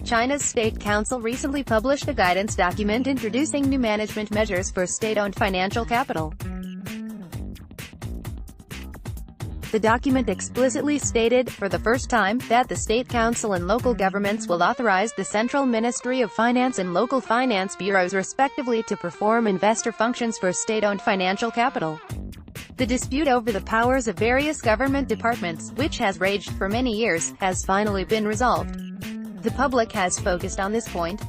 China's State Council recently published a guidance document introducing new management measures for state-owned financial capital. The document explicitly stated, for the first time, that the State Council and local governments will authorize the Central Ministry of Finance and local finance bureaus respectively to perform investor functions for state-owned financial capital. The dispute over the powers of various government departments, which has raged for many years, has finally been resolved. The public has focused on this point.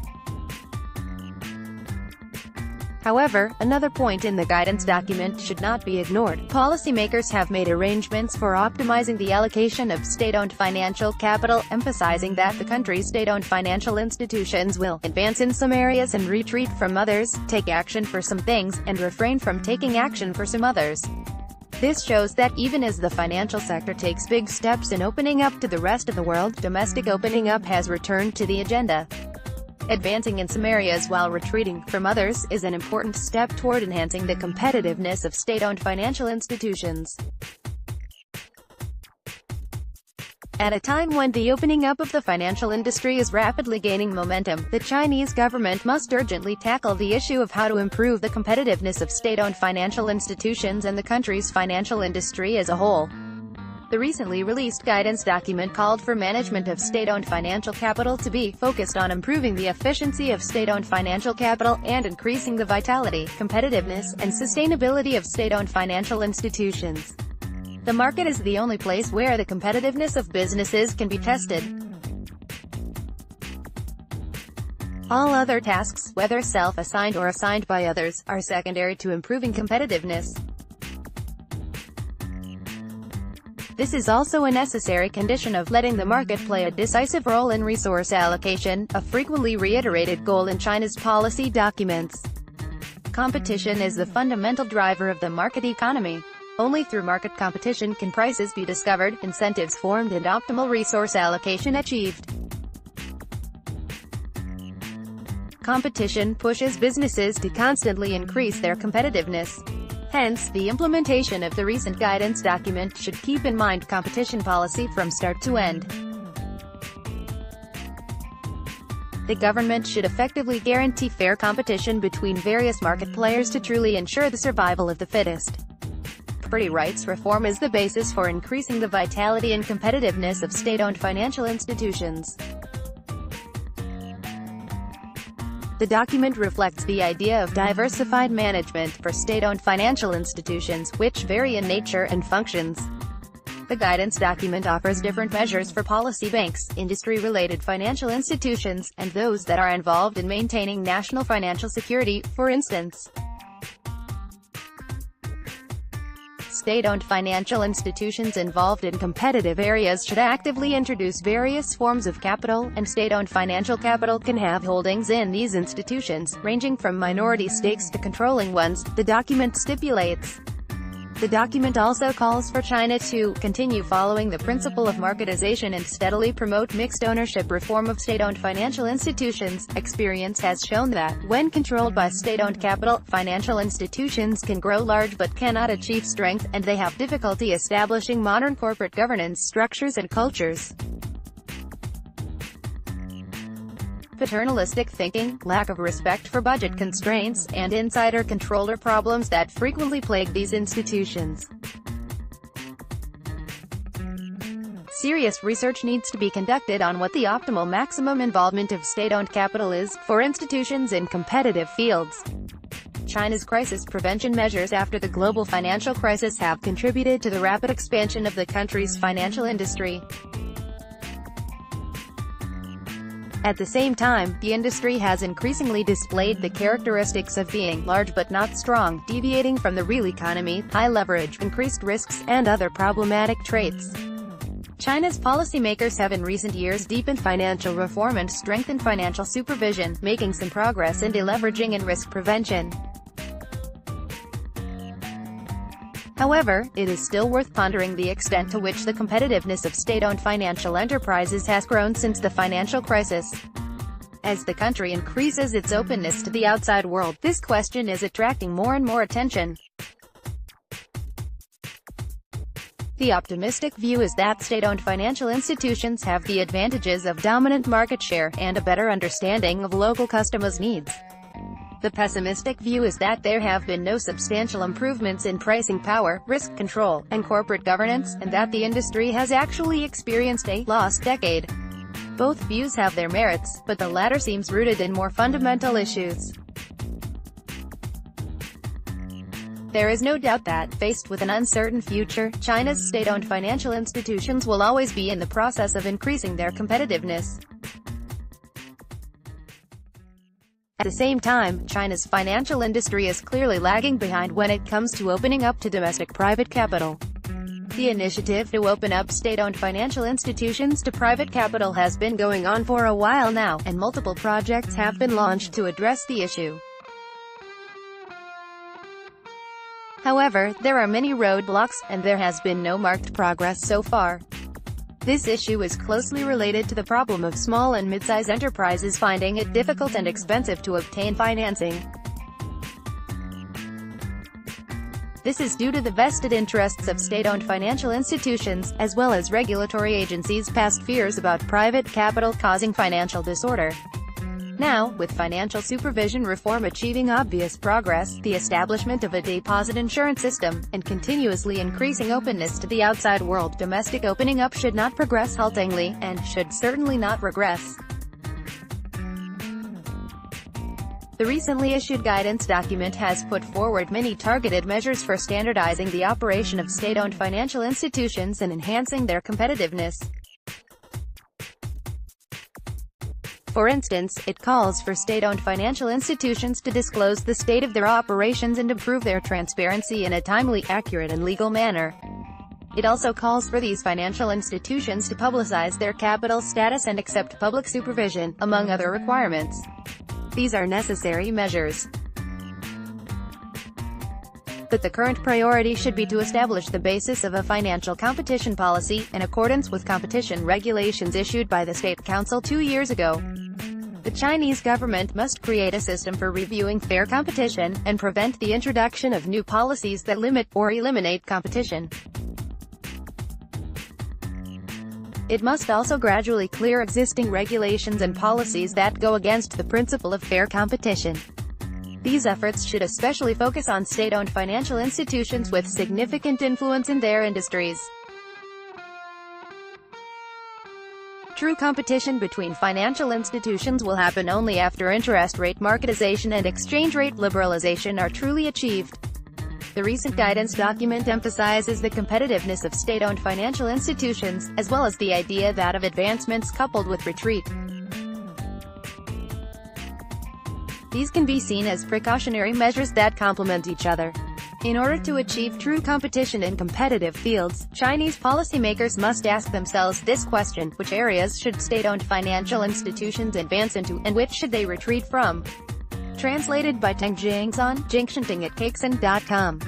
However, another point in the guidance document should not be ignored. Policymakers have made arrangements for optimizing the allocation of state-owned financial capital, emphasizing that the country's state-owned financial institutions will advance in some areas and retreat from others, take action for some things, and refrain from taking action for some others. This shows that even as the financial sector takes big steps in opening up to the rest of the world, domestic opening up has returned to the agenda. Advancing in some areas while retreating from others is an important step toward enhancing the competitiveness of state-owned financial institutions. At a time when the opening up of the financial industry is rapidly gaining momentum, the Chinese government must urgently tackle the issue of how to improve the competitiveness of state-owned financial institutions and the country's financial industry as a whole. The recently released guidance document called for management of state-owned financial capital to be focused on improving the efficiency of state-owned financial capital, and increasing the vitality, competitiveness, and sustainability of state-owned financial institutions. The market is the only place where the competitiveness of businesses can be tested. All other tasks, whether self-assigned or assigned by others, are secondary to improving competitiveness. This is also a necessary condition of letting the market play a decisive role in resource allocation, a frequently reiterated goal in China's policy documents. Competition is the fundamental driver of the market economy. Only through market competition can prices be discovered, incentives formed, and optimal resource allocation achieved. Competition pushes businesses to constantly increase their competitiveness. Hence, the implementation of the recent guidance document should keep in mind competition policy from start to end. The government should effectively guarantee fair competition between various market players to truly ensure the survival of the fittest. Property rights reform is the basis for increasing the vitality and competitiveness of state-owned financial institutions. The document reflects the idea of diversified management for state-owned financial institutions, which vary in nature and functions. The guidance document offers different measures for policy banks, industry-related financial institutions, and those that are involved in maintaining national financial security, for instance. State-owned financial institutions involved in competitive areas should actively introduce various forms of capital, and state-owned financial capital can have holdings in these institutions, ranging from minority stakes to controlling ones, the document stipulates. The document also calls for China to continue following the principle of marketization and steadily promote mixed ownership reform of state-owned financial institutions. Experience has shown that, when controlled by state-owned capital, financial institutions can grow large but cannot achieve strength, and they have difficulty establishing modern corporate governance structures and cultures. Paternalistic thinking, lack of respect for budget constraints, and insider control are problems that frequently plague these institutions. Serious research needs to be conducted on what the optimal maximum involvement of state-owned capital is, for institutions in competitive fields. China's crisis prevention measures after the global financial crisis have contributed to the rapid expansion of the country's financial industry. At the same time, the industry has increasingly displayed the characteristics of being large but not strong, deviating from the real economy, high leverage, increased risks, and other problematic traits. China's policymakers have in recent years deepened financial reform and strengthened financial supervision, making some progress in deleveraging and risk prevention. However, it is still worth pondering the extent to which the competitiveness of state-owned financial enterprises has grown since the financial crisis. As the country increases its openness to the outside world, this question is attracting more and more attention. The optimistic view is that state-owned financial institutions have the advantages of dominant market share, and a better understanding of local customers' needs. The pessimistic view is that there have been no substantial improvements in pricing power, risk control, and corporate governance, and that the industry has actually experienced a lost decade. Both views have their merits, but the latter seems rooted in more fundamental issues. There is no doubt that, faced with an uncertain future, China's state-owned financial institutions will always be in the process of increasing their competitiveness. At the same time, China's financial industry is clearly lagging behind when it comes to opening up to domestic private capital. The initiative to open up state-owned financial institutions to private capital has been going on for a while now, and multiple projects have been launched to address the issue. However, there are many roadblocks, and there has been no marked progress so far. This issue is closely related to the problem of small and mid-size enterprises finding it difficult and expensive to obtain financing. This is due to the vested interests of state-owned financial institutions, as well as regulatory agencies' past fears about private capital causing financial disorder. Now, with financial supervision reform achieving obvious progress, the establishment of a deposit insurance system, and continuously increasing openness to the outside world, domestic opening up should not progress haltingly, and should certainly not regress. The recently issued guidance document has put forward many targeted measures for standardizing the operation of state-owned financial institutions and enhancing their competitiveness. For instance, it calls for state-owned financial institutions to disclose the state of their operations and improve their transparency in a timely, accurate and legal manner. It also calls for these financial institutions to publicize their capital status and accept public supervision, among other requirements. These are necessary measures. But the current priority should be to establish the basis of a financial competition policy, in accordance with competition regulations issued by the State Council 2 years ago. The Chinese government must create a system for reviewing fair competition, and prevent the introduction of new policies that limit, or eliminate competition. It must also gradually clear existing regulations and policies that go against the principle of fair competition. These efforts should especially focus on state-owned financial institutions with significant influence in their industries. True competition between financial institutions will happen only after interest rate marketization and exchange rate liberalization are truly achieved. The recent guidance document emphasizes the competitiveness of state-owned financial institutions, as well as the idea that of advancements coupled with retreat. These can be seen as precautionary measures that complement each other. In order to achieve true competition in competitive fields, Chinese policymakers must ask themselves this question: which areas should state-owned financial institutions advance into, and which should they retreat from? Translated by Teng Jiangsan, Jingshanting at Kaksan.com.